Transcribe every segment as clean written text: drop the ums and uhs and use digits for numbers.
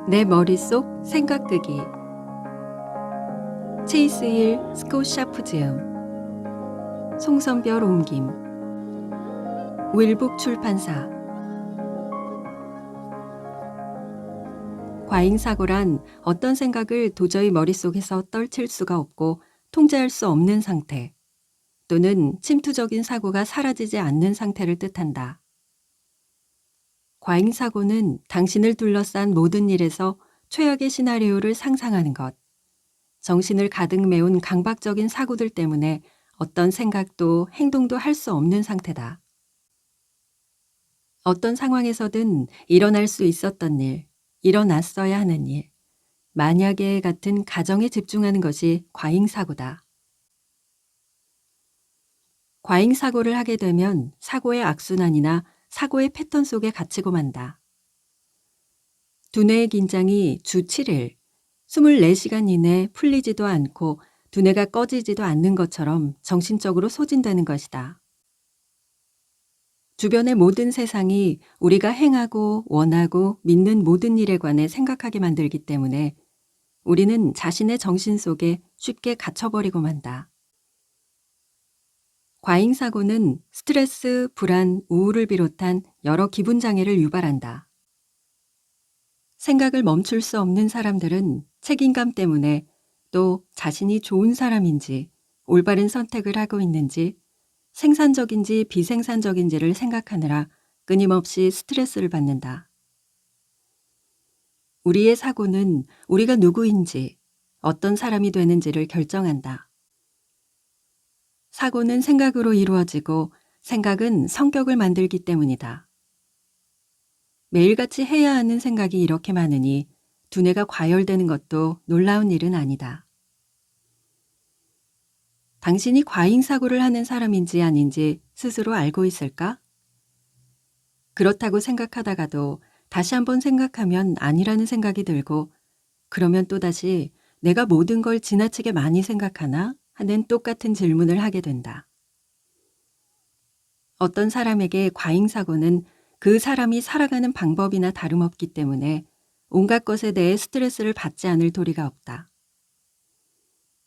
내 머릿속 생각끄기. 체이스 힐 스콧 샤프즈음, 송선별 옮김, 윌북 출판사. 과잉사고란 어떤 생각을 도저히 머릿속에서 떨칠 수가 없고 통제할 수 없는 상태, 또는 침투적인 사고가 사라지지 않는 상태를 뜻한다. 과잉사고는 당신을 둘러싼 모든 일에서 최악의 시나리오를 상상하는 것, 정신을 가득 메운 강박적인 사고들 때문에 어떤 생각도 행동도 할 수 없는 상태다. 어떤 상황에서든 일어날 수 있었던 일, 일어났어야 하는 일, 만약에 같은 가정에 집중하는 것이 과잉사고다. 과잉사고를 하게 되면 사고의 악순환이나 사고의 패턴 속에 갇히고 만다. 두뇌의 긴장이 주 7일, 24시간 이내 풀리지도 않고 두뇌가 꺼지지도 않는 것처럼 정신적으로 소진되는 것이다. 주변의 모든 세상이 우리가 행하고 원하고 믿는 모든 일에 관해 생각하게 만들기 때문에 우리는 자신의 정신 속에 쉽게 갇혀버리고 만다. 과잉사고는 스트레스, 불안, 우울을 비롯한 여러 기분장애를 유발한다. 생각을 멈출 수 없는 사람들은 책임감 때문에 또 자신이 좋은 사람인지 올바른 선택을 하고 있는지 생산적인지 비생산적인지를 생각하느라 끊임없이 스트레스를 받는다. 우리의 사고는 우리가 누구인지 어떤 사람이 되는지를 결정한다. 사고는 생각으로 이루어지고 생각은 성격을 만들기 때문이다. 매일같이 해야 하는 생각이 이렇게 많으니 두뇌가 과열되는 것도 놀라운 일은 아니다. 당신이 과잉사고를 하는 사람인지 아닌지 스스로 알고 있을까? 그렇다고 생각하다가도 다시 한번 생각하면 아니라는 생각이 들고 그러면 또다시 내가 모든 걸 지나치게 많이 생각하나 하는 똑같은 질문을 하게 된다. 어떤 사람에게 과잉사고는 그 사람이 살아가는 방법이나 다름없기 때문에 온갖 것에 대해 스트레스를 받지 않을 도리가 없다.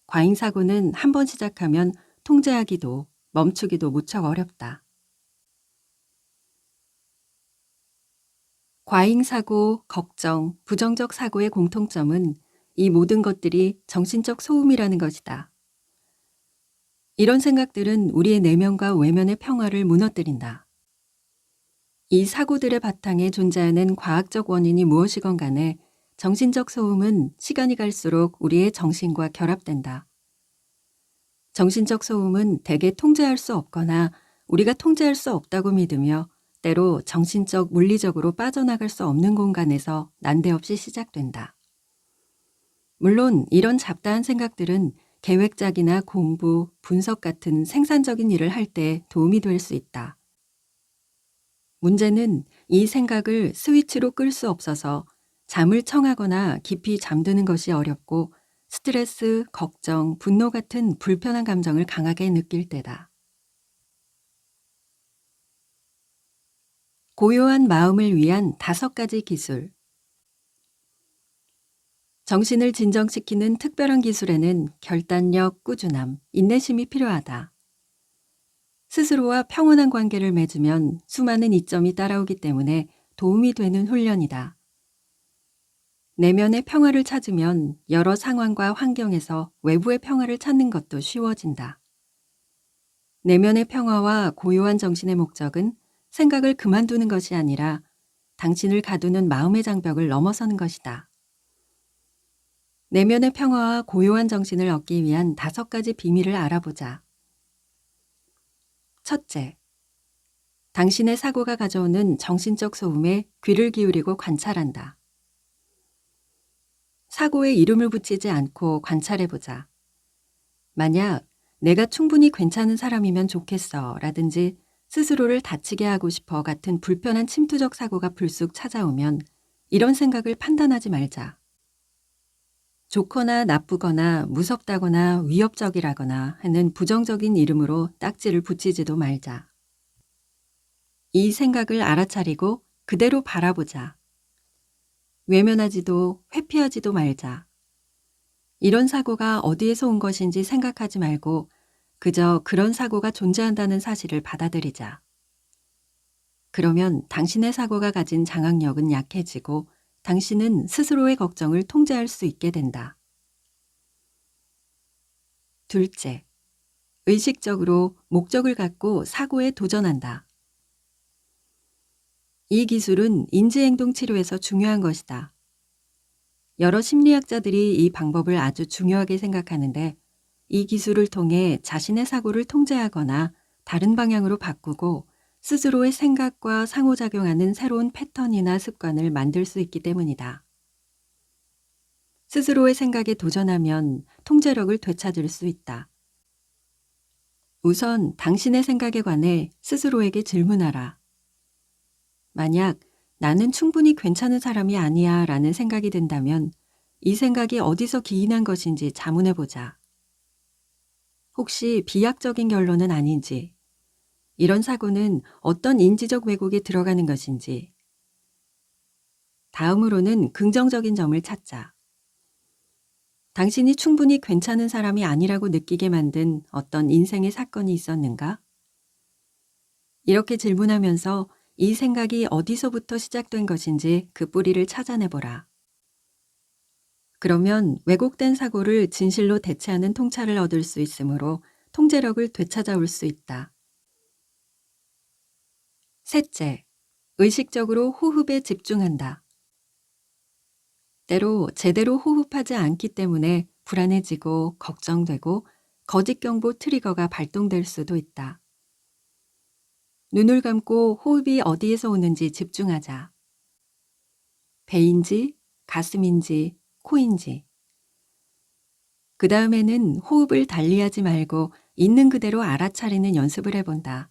과잉사고는 한번 시작하면 통제하기도 멈추기도 무척 어렵다. 과잉사고, 걱정, 부정적 사고의 공통점은 이 모든 것들이 정신적 소음이라는 것이다. 이런 생각들은 우리의 내면과 외면의 평화를 무너뜨린다. 이 사고들의 바탕에 존재하는 과학적 원인이 무엇이건 간에 정신적 소음은 시간이 갈수록 우리의 정신과 결합된다. 정신적 소음은 대개 통제할 수 없거나 우리가 통제할 수 없다고 믿으며 때로 정신적, 물리적으로 빠져나갈 수 없는 공간에서 난데없이 시작된다. 물론 이런 잡다한 생각들은 계획 짜기나 공부, 분석 같은 생산적인 일을 할 때 도움이 될 수 있다. 문제는 이 생각을 스위치로 끌 수 없어서 잠을 청하거나 깊이 잠드는 것이 어렵고 스트레스, 걱정, 분노 같은 불편한 감정을 강하게 느낄 때다. 고요한 마음을 위한 5가지 기술. 정신을 진정시키는 특별한 기술에는 결단력, 꾸준함, 인내심이 필요하다. 스스로와 평온한 관계를 맺으면 수많은 이점이 따라오기 때문에 도움이 되는 훈련이다. 내면의 평화를 찾으면 여러 상황과 환경에서 외부의 평화를 찾는 것도 쉬워진다. 내면의 평화와 고요한 정신의 목적은 생각을 그만두는 것이 아니라 당신을 가두는 마음의 장벽을 넘어서는 것이다. 내면의 평화와 고요한 정신을 얻기 위한 5가지 비밀을 알아보자. 첫째, 당신의 사고가 가져오는 정신적 소음에 귀를 기울이고 관찰한다. 사고에 이름을 붙이지 않고 관찰해보자. 만약 내가 충분히 괜찮은 사람이면 좋겠어 라든지 스스로를 다치게 하고 싶어 같은 불편한 침투적 사고가 불쑥 찾아오면 이런 생각을 판단하지 말자. 좋거나 나쁘거나 무섭다거나 위협적이라거나 하는 부정적인 이름으로 딱지를 붙이지도 말자. 이 생각을 알아차리고 그대로 바라보자. 외면하지도 회피하지도 말자. 이런 사고가 어디에서 온 것인지 생각하지 말고 그저 그런 사고가 존재한다는 사실을 받아들이자. 그러면 당신의 사고가 가진 장악력은 약해지고 당신은 스스로의 걱정을 통제할 수 있게 된다. 둘째, 의식적으로 목적을 갖고 사고에 도전한다. 이 기술은 인지행동 치료에서 중요한 것이다. 여러 심리학자들이 이 방법을 아주 중요하게 생각하는데 이 기술을 통해 자신의 사고를 통제하거나 다른 방향으로 바꾸고 스스로의 생각과 상호작용하는 새로운 패턴이나 습관을 만들 수 있기 때문이다. 스스로의 생각에 도전하면 통제력을 되찾을 수 있다. 우선 당신의 생각에 관해 스스로에게 질문하라. 만약 나는 충분히 괜찮은 사람이 아니야 라는 생각이 든다면 이 생각이 어디서 기인한 것인지 자문해보자. 혹시 비약적인 결론은 아닌지, 이런 사고는 어떤 인지적 왜곡에 들어가는 것인지. 다음으로는 긍정적인 점을 찾자. 당신이 충분히 괜찮은 사람이 아니라고 느끼게 만든 어떤 인생의 사건이 있었는가? 이렇게 질문하면서 이 생각이 어디서부터 시작된 것인지 그 뿌리를 찾아내보라. 그러면 왜곡된 사고를 진실로 대체하는 통찰을 얻을 수 있으므로 통제력을 되찾아올 수 있다. 셋째, 의식적으로 호흡에 집중한다. 때로 제대로 호흡하지 않기 때문에 불안해지고 걱정되고 거짓 경보 트리거가 발동될 수도 있다. 눈을 감고 호흡이 어디에서 오는지 집중하자. 배인지, 가슴인지, 코인지. 그 다음에는 호흡을 달리하지 말고 있는 그대로 알아차리는 연습을 해본다.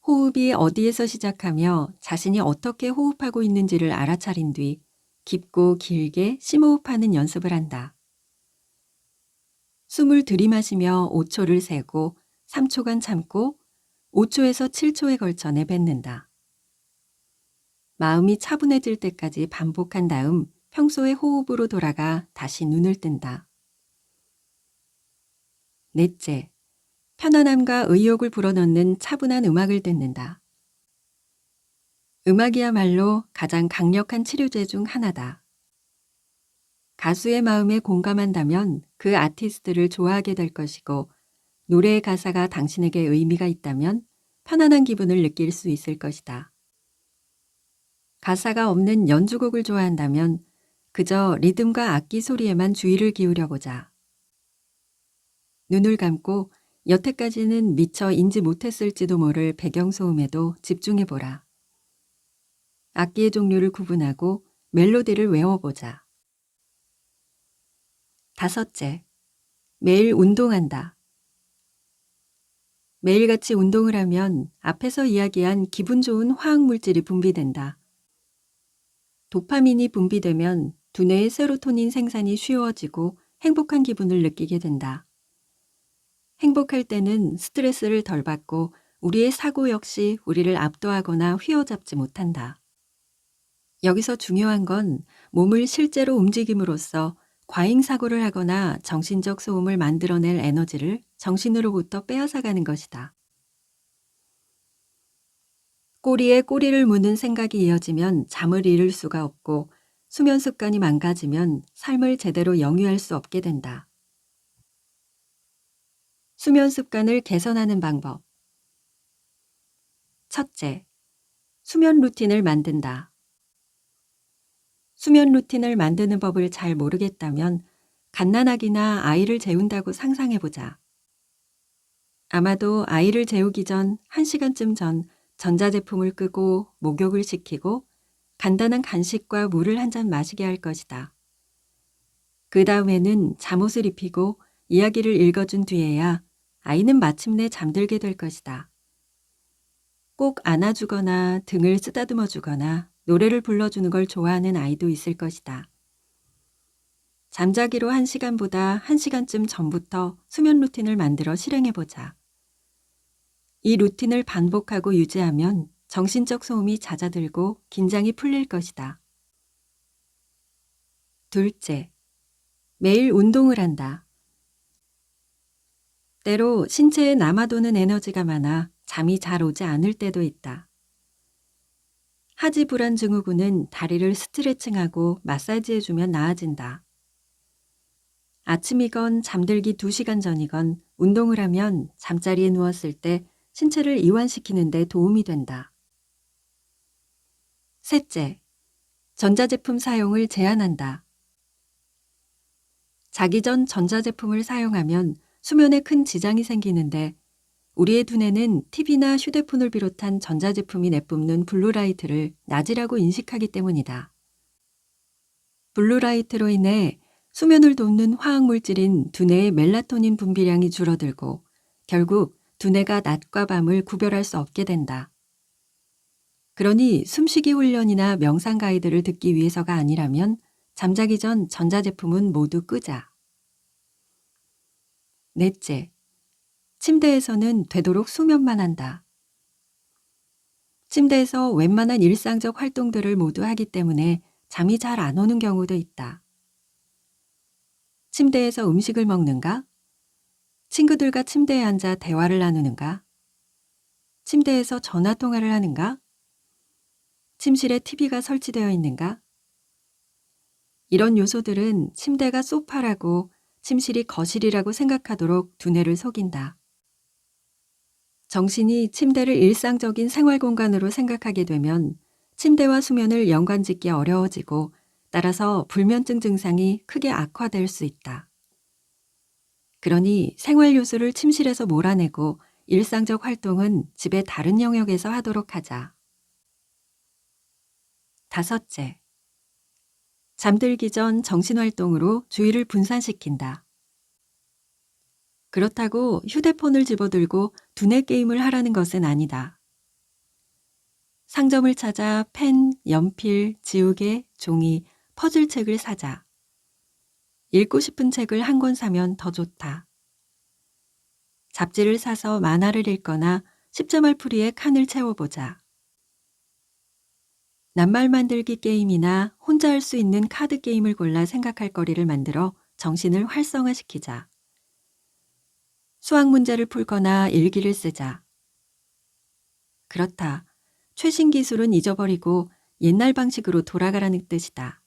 호흡이 어디에서 시작하며 자신이 어떻게 호흡하고 있는지를 알아차린 뒤 깊고 길게 심호흡하는 연습을 한다. 숨을 들이마시며 5초를 세고 3초간 참고 5초에서 7초에 걸쳐 내뱉는다. 마음이 차분해질 때까지 반복한 다음 평소의 호흡으로 돌아가 다시 눈을 뜬다. 넷째, 편안함과 의욕을 불어넣는 차분한 음악을 듣는다. 음악이야말로 가장 강력한 치료제 중 하나다. 가수의 마음에 공감한다면 그 아티스트를 좋아하게 될 것이고 노래의 가사가 당신에게 의미가 있다면 편안한 기분을 느낄 수 있을 것이다. 가사가 없는 연주곡을 좋아한다면 그저 리듬과 악기 소리에만 주의를 기울여 보자. 눈을 감고 여태까지는 미처 인지 못했을지도 모를 배경소음에도 집중해보라. 악기의 종류를 구분하고 멜로디를 외워보자. 다섯째, 매일 운동한다. 매일같이 운동을 하면 앞에서 이야기한 기분 좋은 화학물질이 분비된다. 도파민이 분비되면 두뇌의 세로토닌 생산이 쉬워지고 행복한 기분을 느끼게 된다. 행복할 때는 스트레스를 덜 받고 우리의 사고 역시 우리를 압도하거나 휘어잡지 못한다. 여기서 중요한 건 몸을 실제로 움직임으로써 과잉사고를 하거나 정신적 소음을 만들어낼 에너지를 정신으로부터 빼앗아가는 것이다. 꼬리에 꼬리를 무는 생각이 이어지면 잠을 이룰 수가 없고 수면 습관이 망가지면 삶을 제대로 영위할 수 없게 된다. 수면 습관을 개선하는 방법. 첫째, 수면 루틴을 만든다. 수면 루틴을 만드는 법을 잘 모르겠다면 갓난아기나 아이를 재운다고 상상해보자. 아마도 아이를 재우기 전 1시간쯤 전 전자제품을 끄고 목욕을 시키고 간단한 간식과 물을 한 잔 마시게 할 것이다. 그 다음에는 잠옷을 입히고 이야기를 읽어준 뒤에야 아이는 마침내 잠들게 될 것이다. 꼭 안아주거나 등을 쓰다듬어 주거나 노래를 불러주는 걸 좋아하는 아이도 있을 것이다. 잠자기로 1시간보다 1시간쯤 전부터 수면 루틴을 만들어 실행해보자. 이 루틴을 반복하고 유지하면 정신적 소음이 잦아들고 긴장이 풀릴 것이다. 둘째, 매일 운동을 한다. 때로 신체에 남아도는 에너지가 많아 잠이 잘 오지 않을 때도 있다. 하지 불안 증후군은 다리를 스트레칭하고 마사지해주면 나아진다. 아침이건 잠들기 2시간 전이건 운동을 하면 잠자리에 누웠을 때 신체를 이완시키는 데 도움이 된다. 셋째, 전자제품 사용을 제한한다. 자기 전 전자제품을 사용하면 수면에 큰 지장이 생기는데 우리의 두뇌는 TV나 휴대폰을 비롯한 전자제품이 내뿜는 블루라이트를 낮이라고 인식하기 때문이다. 블루라이트로 인해 수면을 돕는 화학물질인 두뇌의 멜라토닌 분비량이 줄어들고 결국 두뇌가 낮과 밤을 구별할 수 없게 된다. 그러니 숨쉬기 훈련이나 명상 가이드를 듣기 위해서가 아니라면 잠자기 전 전자제품은 모두 끄자. 넷째, 침대에서는 되도록 수면만 한다. 침대에서 웬만한 일상적 활동들을 모두 하기 때문에 잠이 잘 안 오는 경우도 있다. 침대에서 음식을 먹는가? 친구들과 침대에 앉아 대화를 나누는가? 침대에서 전화 통화를 하는가? 침실에 TV가 설치되어 있는가? 이런 요소들은 침대가 소파라고 침실이 거실이라고 생각하도록 두뇌를 속인다. 정신이 침대를 일상적인 생활 공간으로 생각하게 되면 침대와 수면을 연관짓기 어려워지고 따라서 불면증 증상이 크게 악화될 수 있다. 그러니 생활 요소를 침실에서 몰아내고 일상적 활동은 집의 다른 영역에서 하도록 하자. 다섯째, 잠들기 전 정신활동으로 주의를 분산시킨다. 그렇다고 휴대폰을 집어들고 두뇌 게임을 하라는 것은 아니다. 상점을 찾아 펜, 연필, 지우개, 종이, 퍼즐책을 사자. 읽고 싶은 책을 한 권 사면 더 좋다. 잡지를 사서 만화를 읽거나 십자말풀이에 칸을 채워보자. 낱말 만들기 게임이나 혼자 할 수 있는 카드 게임을 골라 생각할 거리를 만들어 정신을 활성화시키자. 수학 문제를 풀거나 일기를 쓰자. 그렇다. 최신 기술은 잊어버리고 옛날 방식으로 돌아가라는 뜻이다.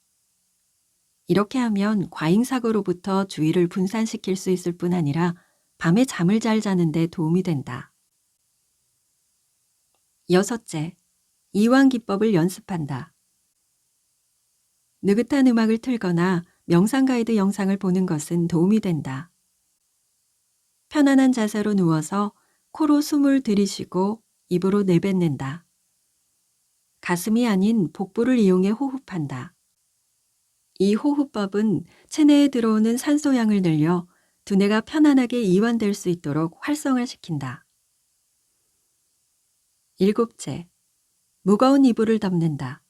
이렇게 하면 과잉사고로부터 주의를 분산시킬 수 있을 뿐 아니라 밤에 잠을 잘 자는 데 도움이 된다. 여섯째, 이완 기법을 연습한다. 느긋한 음악을 틀거나 명상 가이드 영상을 보는 것은 도움이 된다. 편안한 자세로 누워서 코로 숨을 들이쉬고 입으로 내뱉는다. 가슴이 아닌 복부를 이용해 호흡한다. 이 호흡법은 체내에 들어오는 산소량을 늘려 두뇌가 편안하게 이완될 수 있도록 활성화시킨다. 일곱째, 무거운 이불을 덮는다.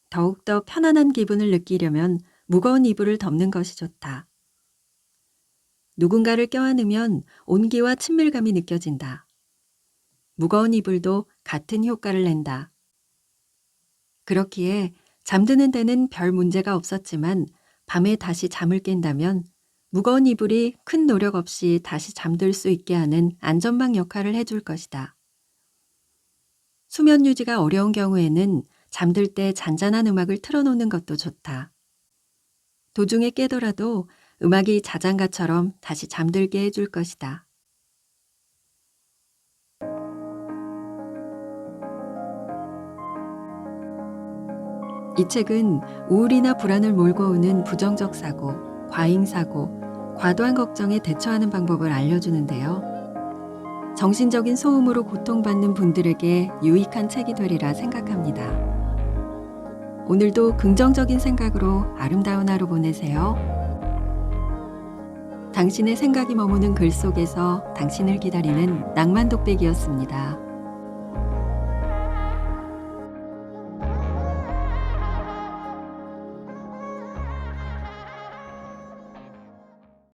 더욱더 편안한 기분을 느끼려면 무거운 이불을 덮는 것이 좋다. 누군가를 껴안으면 온기와 친밀감이 느껴진다. 무거운 이불도 같은 효과를 낸다. 그렇기에 잠드는 데는 별 문제가 없었지만 밤에 다시 잠을 깬다면 무거운 이불이 큰 노력 없이 다시 잠들 수 있게 하는 안전망 역할을 해줄 것이다. 수면 유지가 어려운 경우에는 잠들 때 잔잔한 음악을 틀어놓는 것도 좋다. 도중에 깨더라도 음악이 자장가처럼 다시 잠들게 해줄 것이다. 이 책은 우울이나 불안을 몰고 오는 부정적 사고, 과잉 사고, 과도한 걱정에 대처하는 방법을 알려주는데요. 정신적인 소음으로 고통받는 분들에게 유익한 책이 되리라 생각합니다. 오늘도 긍정적인 생각으로 아름다운 하루 보내세요. 당신의 생각이 머무는 글 속에서 당신을 기다리는 낭만 독백이었습니다.